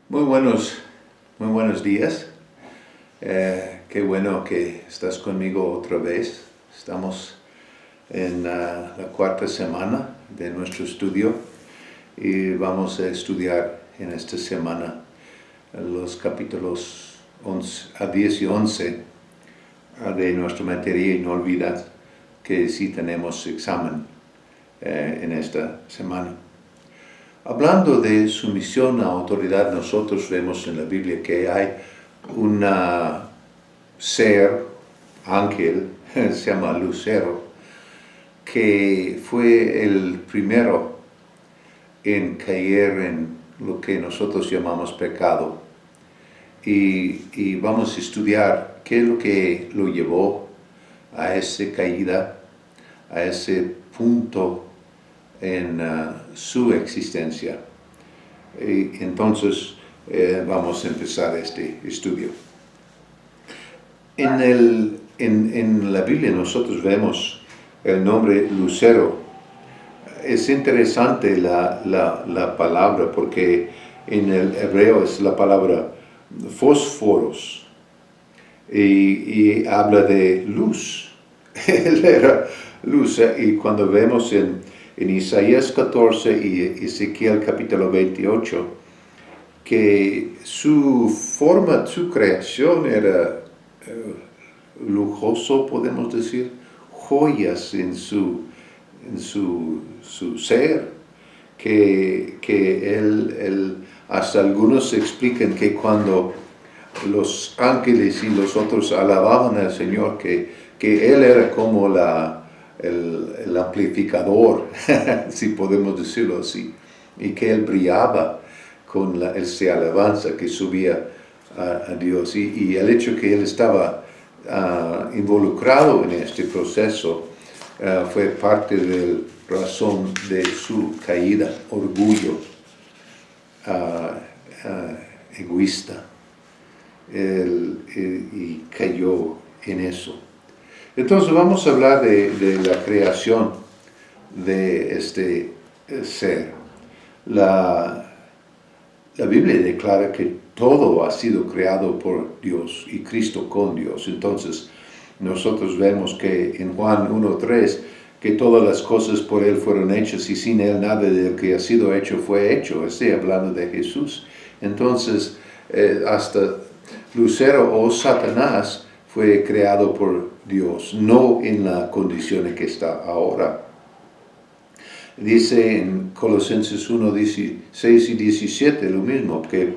Muy muy buenos días. Qué bueno que estás conmigo otra vez. Estamos en la cuarta semana de nuestro estudio y vamos a estudiar en esta semana los capítulos 10 y 11 de nuestra materia y no olvidad que sí tenemos examen en esta semana. Hablando de sumisión a autoridad, nosotros vemos en la Biblia que hay un ser, ángel, se llama Lucero, que fue el primero en caer en lo que nosotros llamamos pecado. Y vamos a estudiar qué es lo que lo llevó a esa caída, a ese punto en su existencia. Entonces vamos a empezar este estudio. En la Biblia nosotros vemos el nombre Lucero. Es interesante la palabra porque en el hebreo es la palabra fósforos y habla de luz. Él era luz, y cuando vemos en Isaías 14 y Ezequiel capítulo 28, que su forma, su creación era lujoso, podemos decir, joyas en su ser, que él, hasta algunos explican que cuando los ángeles y los otros alababan al Señor, que él era como el amplificador, si podemos decirlo así, y que él brillaba con esa alabanza que subía a Dios. Y el hecho que él estaba involucrado en este proceso fue parte de la razón de su caída, orgullo, egoísta, y cayó en eso. Entonces vamos a hablar de la creación de este ser. La Biblia declara que todo ha sido creado por Dios y Cristo con Dios. Entonces nosotros vemos que en Juan 1:3 que todas las cosas por Él fueron hechas y sin Él nada de lo que ha sido hecho fue hecho. Estoy hablando de Jesús. Entonces hasta Lucero o Satanás fue creado por Dios, no en la condición en que está ahora. Dice en Colosenses 1:16 y 17 lo mismo, que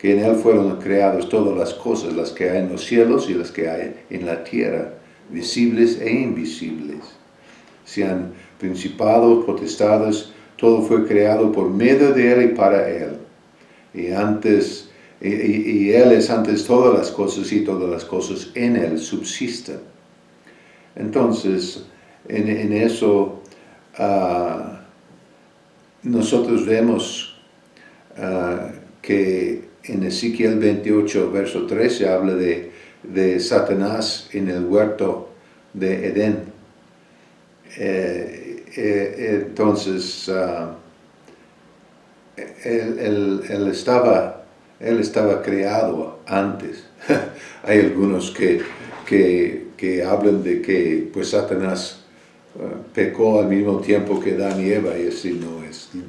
en Él fueron creadas todas las cosas, las que hay en los cielos y las que hay en la tierra, visibles e invisibles. Sean principados, potestades, todo fue creado por medio de Él y para Él. Y Él es antes todas las cosas y todas las cosas en Él subsisten. Entonces, en eso nosotros vemos que en Ezequiel 28, verso 13, habla de Satanás en el huerto de Edén. Entonces, él estaba creado antes. Hay algunos que hablan de que pues Satanás pecó al mismo tiempo que Adán y Eva, y así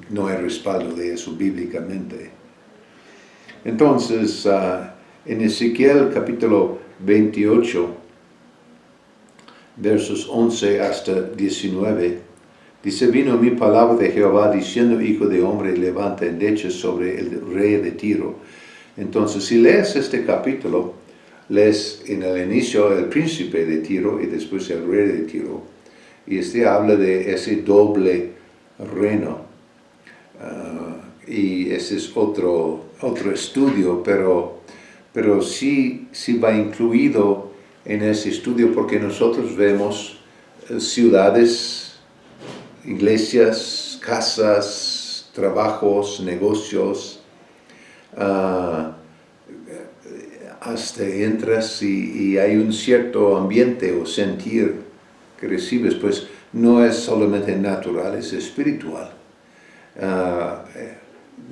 no hay respaldo de eso bíblicamente. Entonces, en Ezequiel capítulo 28, versos 11 hasta 19, dice: vino mi palabra de Jehová diciendo: hijo de hombre, levanta endechas sobre el rey de Tiro. Entonces, si lees este capítulo, lees en el inicio el príncipe de Tiro y después el rey de Tiro. Y habla de ese doble reino. Y ese es otro estudio, pero sí va incluido en ese estudio porque nosotros vemos ciudades, iglesias, casas, trabajos, negocios. Hasta entras y hay un cierto ambiente o sentir que recibes, pues no es solamente natural, es espiritual.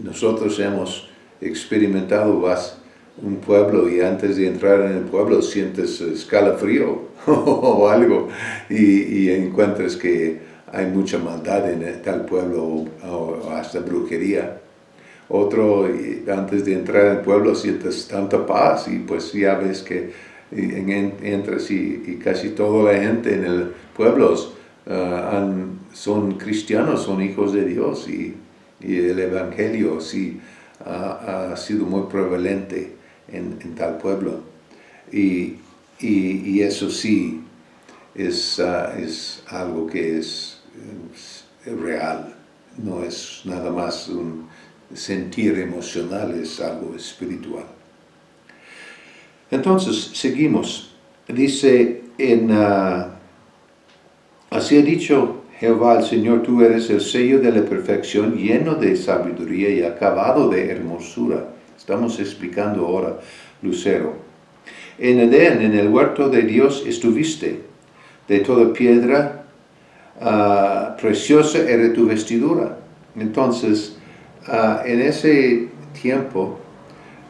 Nosotros hemos experimentado, vas a un pueblo y antes de entrar en el pueblo sientes escalofrío o algo y encuentras que hay mucha maldad en tal pueblo o hasta brujería. Otro, antes de entrar al pueblo sientes tanta paz y pues ya ves que entras y casi toda la gente en el pueblo son cristianos, son hijos de Dios y el evangelio sí ha sido muy prevalente en tal pueblo. Y eso sí es algo que es real, no es nada más un sentir emocional, es algo espiritual. Entonces, seguimos. Dice así ha dicho Jehová el Señor, tú eres el sello de la perfección, lleno de sabiduría y acabado de hermosura. Estamos explicando ahora Lucero. En Edén, en el huerto de Dios, estuviste. De toda piedra preciosa era tu vestidura. Entonces, en ese tiempo,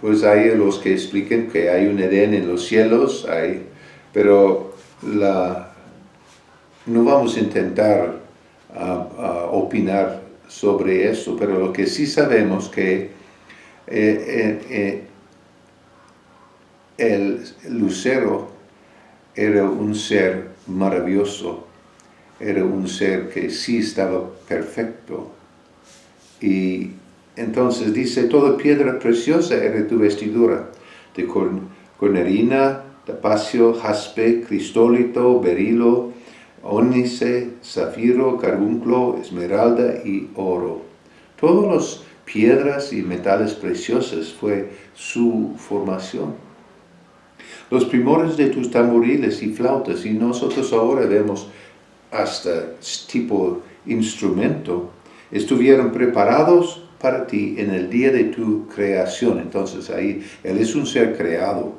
pues hay los que explican que hay un Edén en los cielos, pero no vamos a intentar opinar sobre eso, pero lo que sí sabemos que el lucero era un ser maravilloso, era un ser que sí estaba perfecto. Y entonces dice, toda piedra preciosa era tu vestidura, de cornerina, tapacio, jaspe, cristólito, berilo, ónice, zafiro, carbunclo, esmeralda y oro. Todas las piedras y metales preciosos fue su formación. Los primores de tus tamboriles y flautas, y nosotros ahora vemos hasta tipo instrumento, estuvieron preparados para ti en el día de tu creación. Entonces ahí, Él es un ser creado,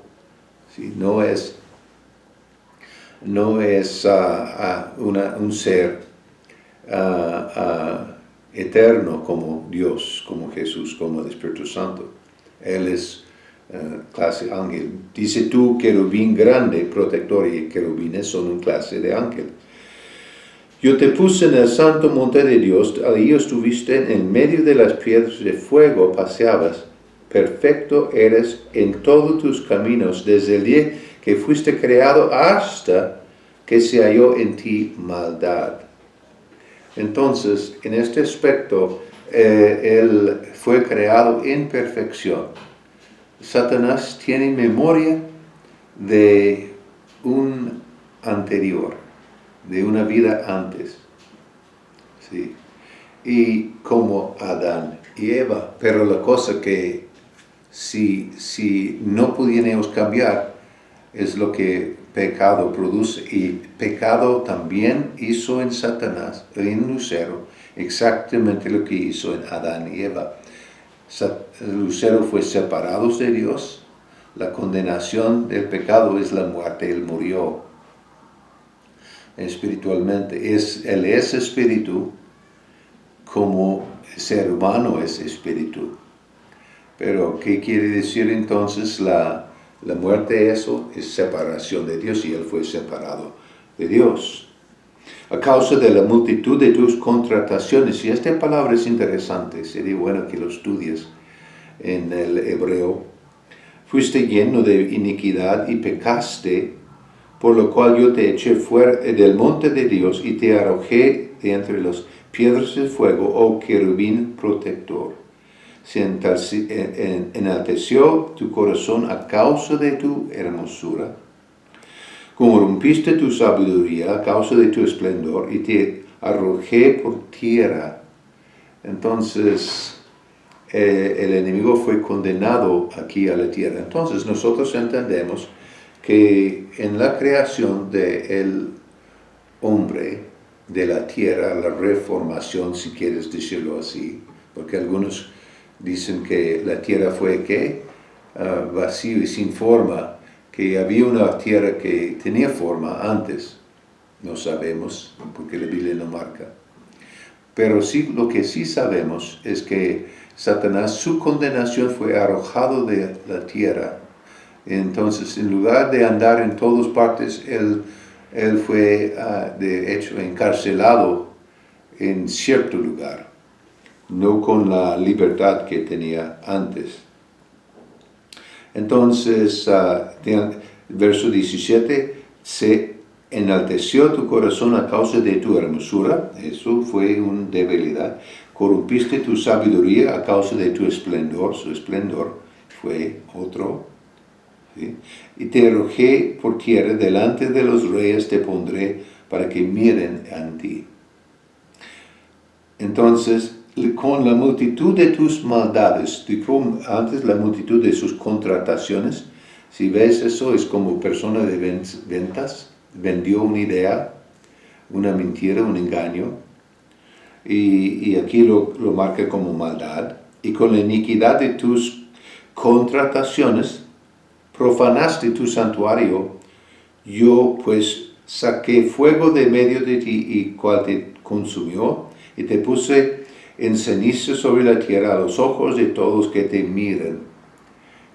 ¿sí? No es un ser eterno como Dios, como Jesús, como el Espíritu Santo. Él es clase ángel. Dice tú, querubín grande, protector, y querubines son una clase de ángel. Yo te puse en el santo monte de Dios, allí estuviste en medio de las piedras de fuego, paseabas. Perfecto eres en todos tus caminos, desde el día que fuiste creado hasta que se halló en ti maldad. Entonces, en este aspecto, Él fue creado en perfección. Satanás tiene memoria de un anterior, de una vida antes, ¿sí? Y como Adán y Eva, pero la cosa que si no pudiéramos cambiar es lo que pecado produce, y pecado también hizo en Satanás, en Lucero, exactamente lo que hizo en Adán y Eva. Lucero fue separado de Dios, la condenación del pecado es la muerte, él murió espiritualmente. Él es espíritu como el ser humano es espíritu. Pero, ¿qué quiere decir entonces la muerte? Eso es separación de Dios, y él fue separado de Dios. A causa de la multitud de tus contrataciones, y esta palabra es interesante, sería bueno que lo estudies en el hebreo, fuiste lleno de iniquidad y pecaste, por lo cual yo te eché fuera del monte de Dios y te arrojé de entre las piedras de fuego, oh querubín protector. Se enalteció tu corazón a causa de tu hermosura. Corrompiste tu sabiduría a causa de tu esplendor y te arrojé por tierra. Entonces, el enemigo fue condenado aquí a la tierra. Entonces, nosotros entendemos que en la creación del hombre, de la tierra, la reformación, si quieres decirlo así, porque algunos dicen que la tierra fue ¿qué? Vacío y sin forma, que había una tierra que tenía forma antes, no sabemos, porque la Biblia no marca. Pero sí, lo que sí sabemos es que Satanás, su condenación fue arrojado de la tierra. Entonces, en lugar de andar en todas partes, él fue, de hecho, encarcelado en cierto lugar, no con la libertad que tenía antes. Entonces, verso 17, se enalteció tu corazón a causa de tu hermosura, eso fue una debilidad. Corrompiste tu sabiduría a causa de tu esplendor, su esplendor fue otro. ¿Sí? Y te arrojé por tierra, delante de los reyes te pondré para que miren en ti. Entonces, con la multitud de tus maldades, antes la multitud de sus contrataciones, si ves eso, es como persona de ventas, vendió una idea, una mentira, un engaño, y aquí lo marca como maldad. Y con la iniquidad de tus contrataciones, profanaste tu santuario. Yo pues saqué fuego de medio de ti y cual te consumió, y te puse en ceniza sobre la tierra a los ojos de todos que te miren.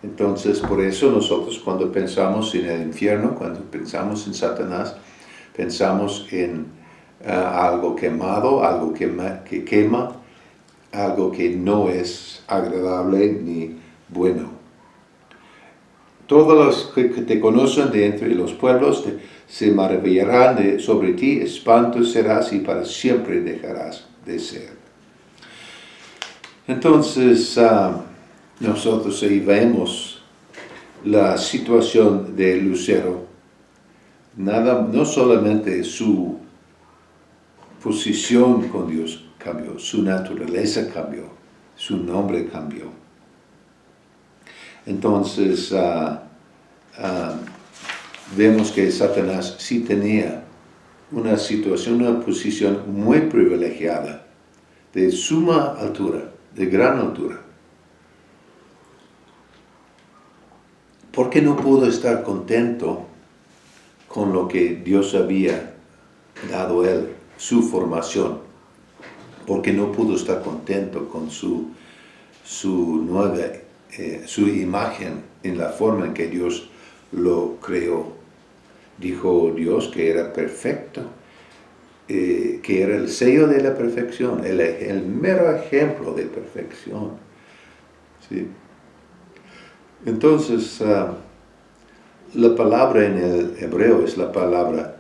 Entonces, por eso nosotros cuando pensamos en el infierno, cuando pensamos en Satanás, pensamos en algo quemado, algo que quema, algo que no es agradable ni bueno. Todos los que te conocen de entre los pueblos se maravillarán sobre ti, espanto serás y para siempre dejarás de ser. Entonces, nosotros ahí vemos la situación de Lucero. No solamente su posición con Dios cambió, su naturaleza cambió, su nombre cambió. Entonces, vemos que Satanás sí tenía una situación, una posición muy privilegiada, de suma altura, de gran altura. ¿Por qué no pudo estar contento con lo que Dios había dado a él, su formación? ¿Por qué no pudo estar contento con su imagen en la forma en que Dios lo creó? Dijo Dios que era perfecto, que era el sello de la perfección, el mero ejemplo de perfección. ¿Sí? Entonces, la palabra en el hebreo es la palabra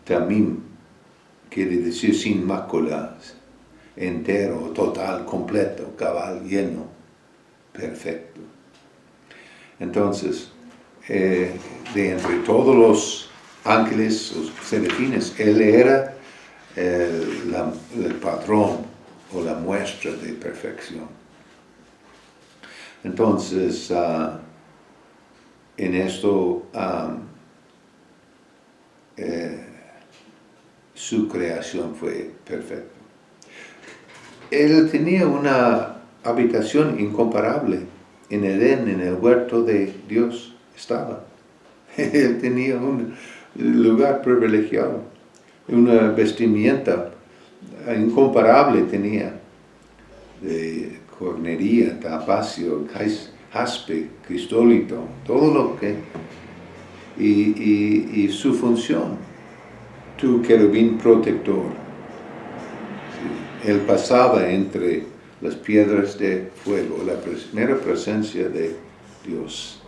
tamim, quiere decir sin mácula, entero, total, completo, cabal, lleno, perfecto. Entonces, de entre todos los ángeles, los serafines, él era el patrón o la muestra de perfección. Entonces, en esto, su creación fue perfecta. Él tenía una habitación incomparable en Edén, en el huerto de Dios estaba. Él tenía un lugar privilegiado, una vestimenta incomparable tenía, de cornería, tapacio, jaspe, cristolito, todo lo que... Y su función, tu querubín protector. Sí, él pasaba entre las piedras de fuego, la primera presencia de Dios.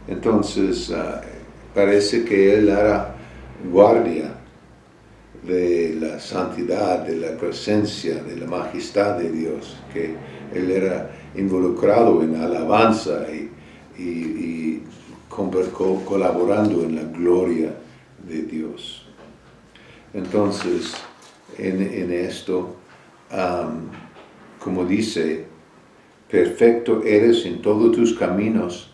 Entonces, parece que él era guardia de la santidad, de la presencia, de la majestad de Dios, que él era involucrado en alabanza y colaborando en la gloria de Dios. Entonces, en esto, como dice, perfecto eres en todos tus caminos,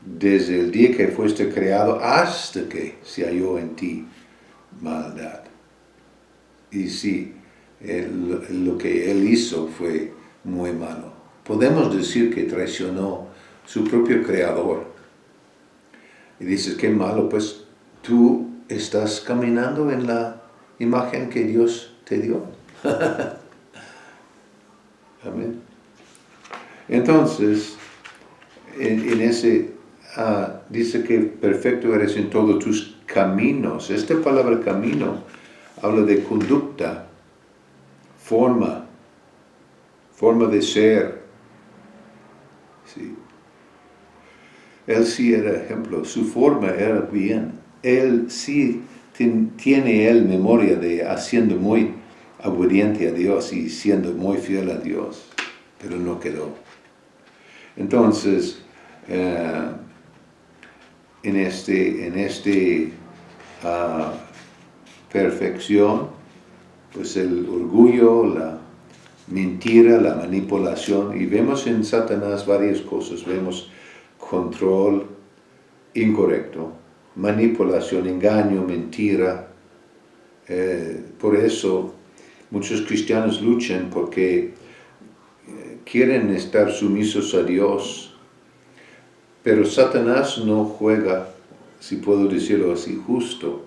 desde el día que fuiste creado hasta que se halló en ti maldad. Y sí, lo que él hizo fue muy malo. Podemos decir que traicionó su propio creador. Y dices, qué malo, pues tú estás caminando en la imagen que Dios te dio. Amén. Entonces, en ese, dice que perfecto eres en todos tus caminos. Esta palabra camino habla de conducta, forma de ser. Sí. Él sí era ejemplo, su forma era bien. Él sí tiene memoria de haciendo muy obediente a Dios y siendo muy fiel a Dios, pero no quedó. Entonces, en este perfección, pues el orgullo, la mentira, la manipulación, y vemos en Satanás varias cosas. Vemos control incorrecto, manipulación, engaño, mentira. Por eso muchos cristianos luchan porque quieren estar sumisos a Dios, pero Satanás no juega, si puedo decirlo así, justo.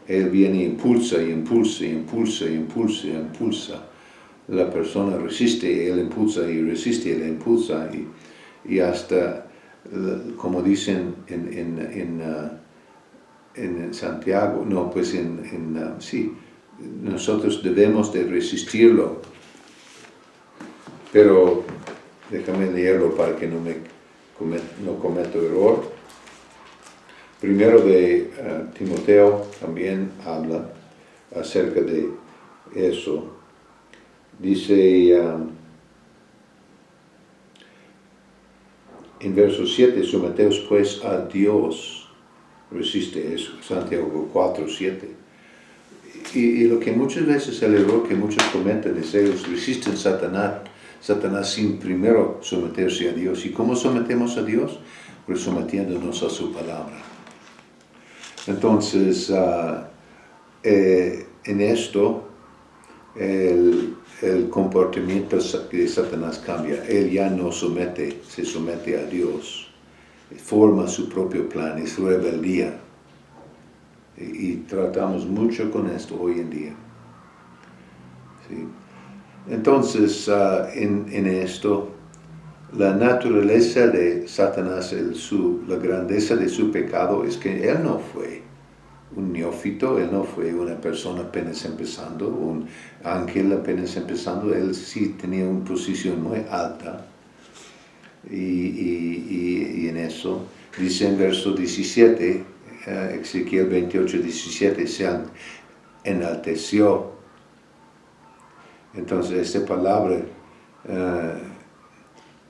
Él viene y impulsa, y impulsa, y impulsa, y impulsa, y impulsa. La persona resiste, él impulsa, y resiste, él impulsa, y hasta, como dicen en Santiago, no, pues sí, nosotros debemos de resistirlo. Pero déjame leerlo para que no cometo error. Primero de Timoteo también habla acerca de eso. Dice en verso 7, someteos pues a Dios. Resiste eso, Santiago 4, 7. Y lo que muchas veces el error que muchos cometen es ellos resisten Satanás sin primero someterse a Dios. ¿Y cómo sometemos a Dios? Pues sometiéndonos a su palabra. Entonces, en esto, el comportamiento de Satanás cambia. Él ya no se somete a Dios. Forma su propio plan, es rebeldía. Y tratamos mucho con esto hoy en día. ¿Sí? Entonces, en esto, la naturaleza de Satanás, la grandeza de su pecado es que él no fue un neófito, él no fue una persona apenas empezando, un ángel apenas empezando, él sí tenía una posición muy alta. Y en eso, dice en verso 17, Ezequiel 28, 17, se enalteció. Entonces, esta palabra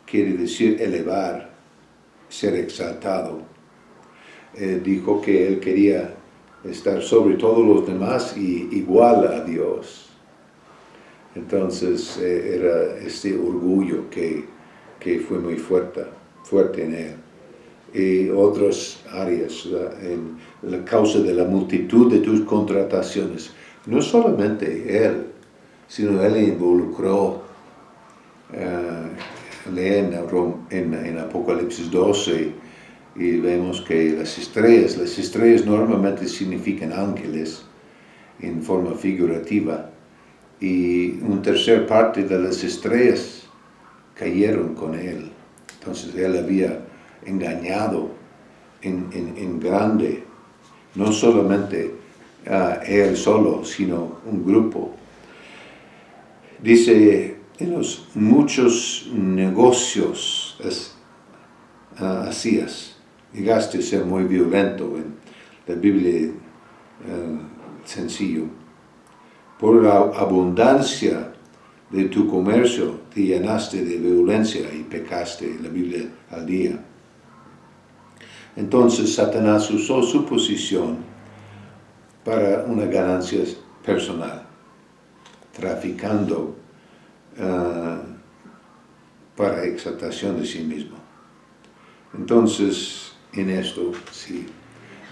quiere decir elevar, ser exaltado. Dijo que él quería estar sobre todos los demás y igual a Dios. Entonces, era este orgullo que fue muy fuerte en él. Y otras áreas, en la causa de la multitud de tus contrataciones. No solamente él, sino él involucró, leen en Apocalipsis 12, y vemos que las estrellas normalmente significan ángeles en forma figurativa, y una tercera parte de las estrellas cayeron con él. Entonces él había engañado en grande, no solamente él solo, sino un grupo. Dice, en los muchos negocios hacías, llegaste a ser muy violento en la Biblia, sencillo. Por la abundancia de tu comercio te llenaste de violencia y pecaste, la Biblia al día. Entonces Satanás usó su posición para una ganancia personal, traficando para exaltación de sí mismo. Entonces, en esto, sí,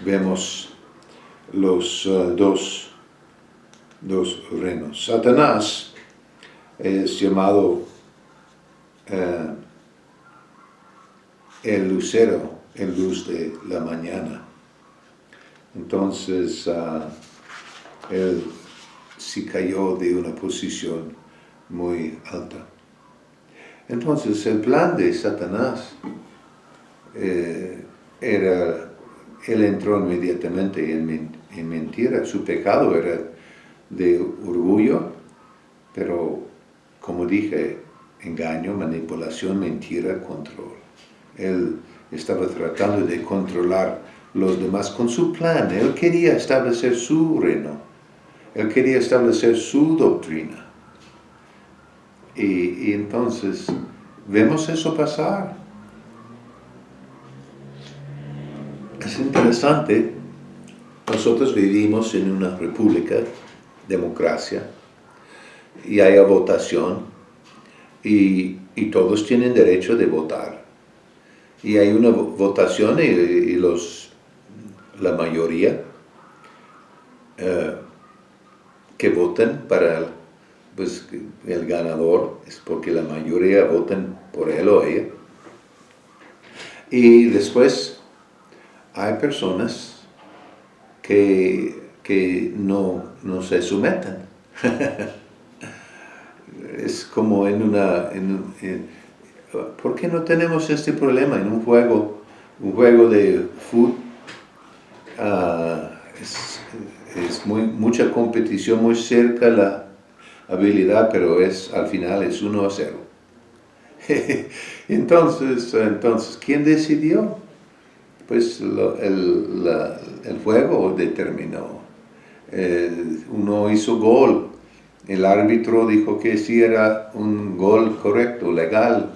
vemos los dos reinos. Satanás es llamado el lucero, el luz de la mañana. Entonces, él sí cayó de una posición muy alta. Entonces el plan de Satanás era, él entró inmediatamente en mentira. Su pecado era de orgullo, pero como dije, engaño, manipulación, mentira, control. Él estaba tratando de controlar los demás con su plan. Él quería establecer su reino. Él quería establecer su doctrina. Y entonces vemos eso pasar. Es interesante. Nosotros vivimos en una república, democracia, y hay votación, y todos tienen derecho de votar. Y hay una votación y la mayoría que votan para pues, el ganador es porque la mayoría votan por él o ella. Y después hay personas que no se someten. Es como ¿por qué no tenemos este problema en un juego de fútbol? Es mucha competición, muy cerca la habilidad, pero al final es 1-0. Entonces, ¿quién decidió? Pues el juego determinó. Uno hizo gol. El árbitro dijo que sí era un gol correcto, legal.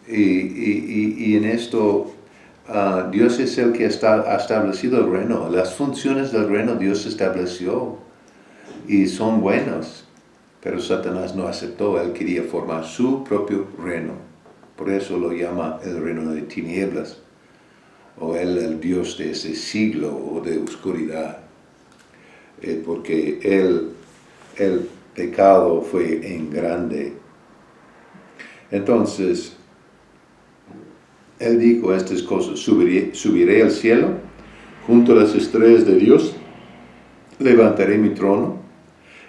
Y en esto, Dios es el que ha establecido el reino. Las funciones del reino Dios estableció y son buenas. Pero Satanás no aceptó. Él quería formar su propio reino. Por eso lo llama el reino de tinieblas. O el Dios de ese siglo o de oscuridad. Porque el pecado fue en grande. Entonces, él dijo estas cosas: subiré al cielo, junto a las estrellas de Dios, levantaré mi trono,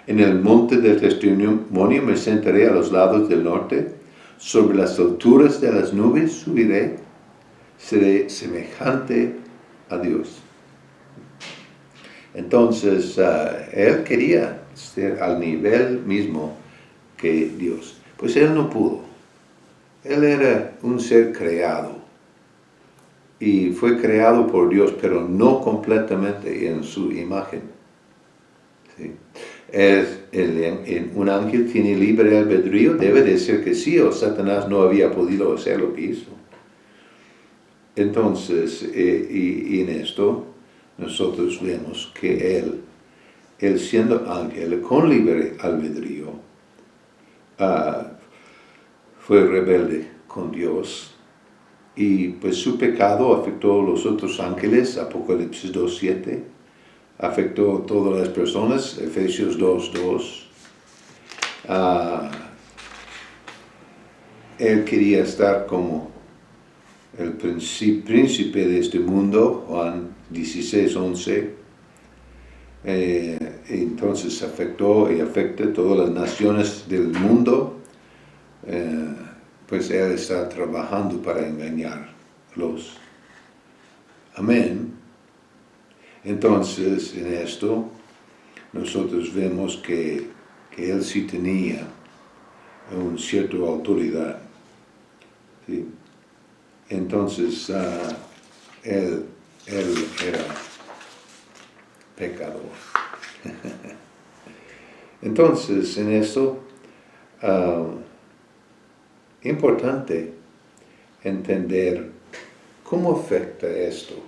en el monte del testimonio me sentaré a los lados del norte, sobre las alturas de las nubes subiré, seré semejante a Dios. Entonces, él quería ser al nivel mismo que Dios. Pues él no pudo. Él era un ser creado. Y fue creado por Dios, pero no completamente en su imagen. ¿Sí? Un ángel tiene libre albedrío, debe de ser que sí, o Satanás no había podido hacer lo que hizo. Entonces, y en esto, nosotros vemos que él siendo ángel con libre albedrío, fue rebelde con Dios, y pues su pecado afectó a los otros ángeles, Apocalipsis 2:7, afectó a todas las personas, Efesios 2:2. Él quería estar como el príncipe de este mundo, Juan 16:11. Entonces afectó y afecta a todas las naciones del mundo. Pues él está trabajando para engañarlos. Amén. Entonces, en esto, nosotros vemos que él sí tenía una cierta autoridad. ¿Sí? Entonces, él era pecador. Entonces, en esto, importante entender cómo afecta esto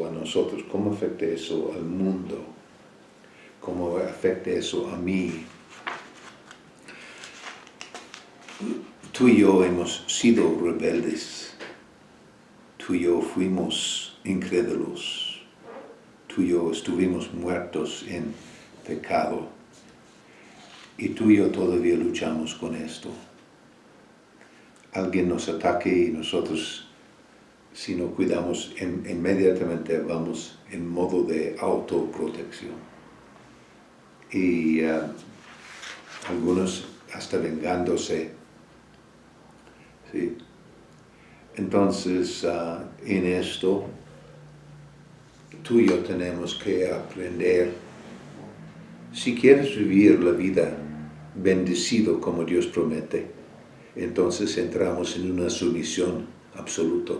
a nosotros, cómo afecta eso al mundo, cómo afecta eso a mí. Tú y yo hemos sido rebeldes, tú y yo fuimos incrédulos, tú y yo estuvimos muertos en pecado, y tú y yo todavía luchamos con esto. Alguien nos ataque y nosotros, si no cuidamos, inmediatamente vamos en modo de autoprotección. Y algunos hasta vengándose ¿sí? Entonces, en esto, tú y yo tenemos que aprender. Si quieres vivir la vida bendecido como Dios promete, entonces entramos en una sumisión absoluta.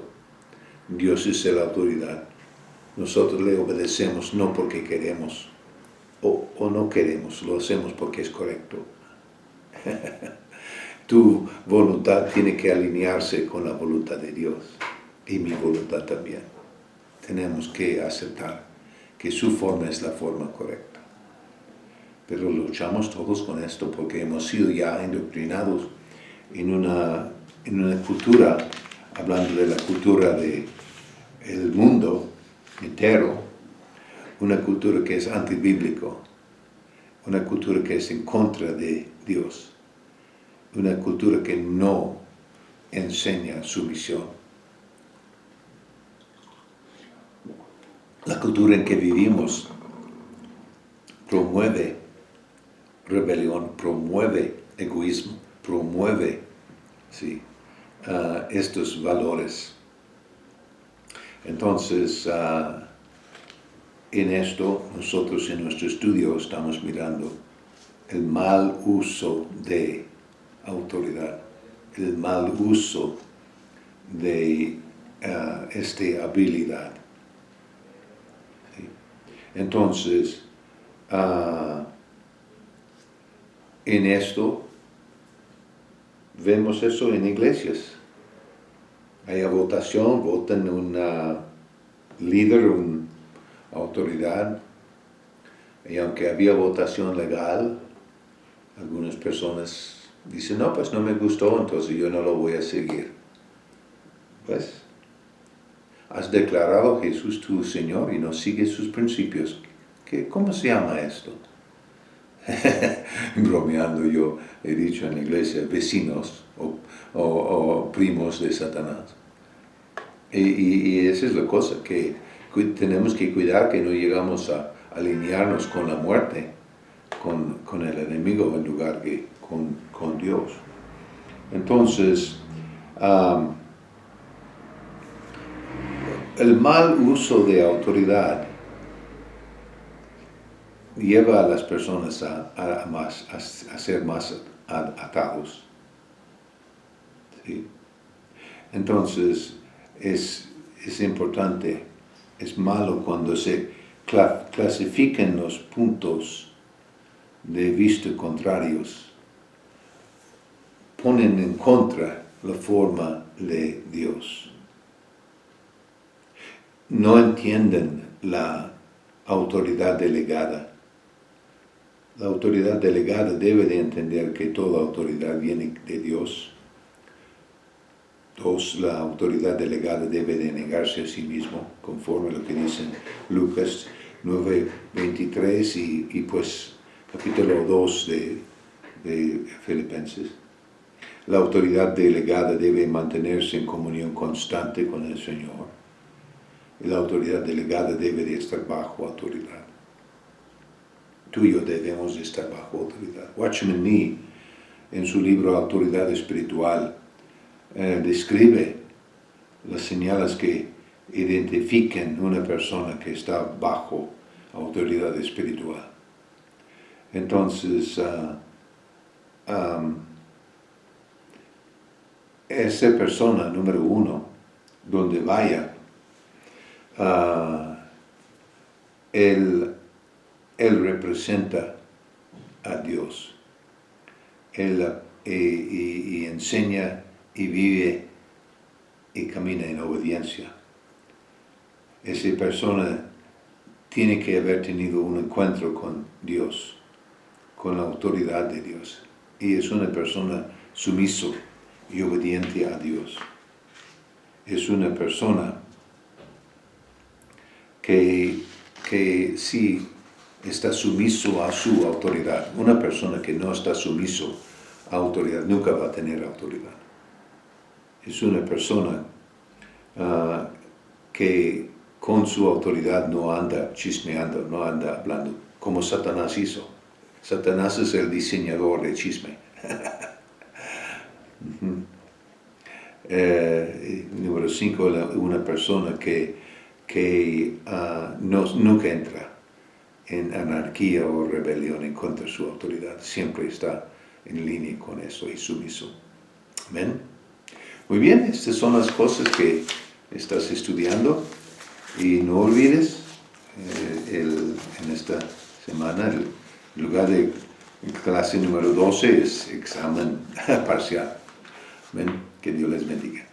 Dios es la autoridad. Nosotros le obedecemos no porque queremos o no queremos, lo hacemos porque es correcto. Tu voluntad tiene que alinearse con la voluntad de Dios y mi voluntad también. Tenemos que aceptar que su forma es la forma correcta. Pero luchamos todos con esto porque hemos sido ya indoctrinados en una cultura, hablando de la cultura del mundo entero, una cultura que es antibíblico, una cultura que es en contra de Dios, una cultura que no enseña sumisión. La cultura en que vivimos promueve rebelión, promueve egoísmo, promueve estos valores. Entonces, en esto, nosotros en nuestro estudio estamos mirando el mal uso de autoridad, el mal uso de esta habilidad. ¿Sí? Entonces, en esto, vemos eso en iglesias. Hay votación, votan un líder, una autoridad, y aunque había votación legal, algunas personas dicen, no, pues no me gustó, entonces yo no lo voy a seguir. Pues, has declarado a Jesús tu Señor y no sigues sus principios. ¿Cómo se llama esto? Bromeando yo he dicho en la iglesia, vecinos o primos de Satanás. Y esa es la cosa, que tenemos que cuidar que no llegamos a alinearnos con la muerte, con el enemigo en lugar que con Dios. Entonces, el mal uso de autoridad lleva a las personas a ser más atados. ¿Sí? Entonces, es importante, es malo cuando se clasifican los puntos de vista contrarios, ponen en contra la forma de Dios. No entienden la autoridad delegada. La autoridad delegada debe de entender que toda autoridad viene de Dios. Dos, la autoridad delegada debe de negarse a sí mismo, conforme a lo que dicen Lucas 9:23 y pues capítulo 2 de Filipenses. La autoridad delegada debe mantenerse en comunión constante con el Señor. Y la autoridad delegada debe de estar bajo autoridad. Tú y yo debemos de estar bajo autoridad. Watchman Nee, en su libro Autoridad Espiritual, describe las señales que identifican una persona que está bajo autoridad espiritual. Entonces, esa persona, número uno, donde vaya, él representa a Dios. Él y enseña y vive y camina en obediencia. Esa persona tiene que haber tenido un encuentro con Dios, con la autoridad de Dios. Y es una persona sumiso y obediente a Dios. Es una persona que sí está sumiso a su autoridad. Una persona que no está sumiso a autoridad nunca va a tener autoridad. Es una persona que con su autoridad no anda chismeando, no anda hablando, como Satanás hizo. Satanás es el diseñador de chisme. Número 5, una persona que nunca entra en anarquía o rebelión en contra de su autoridad. Siempre está en línea con eso y sumiso. Amén. Muy bien, estas son las cosas que estás estudiando. Y no olvides, en esta semana, el lugar de clase número 12 es examen parcial. Amén. Que Dios les bendiga.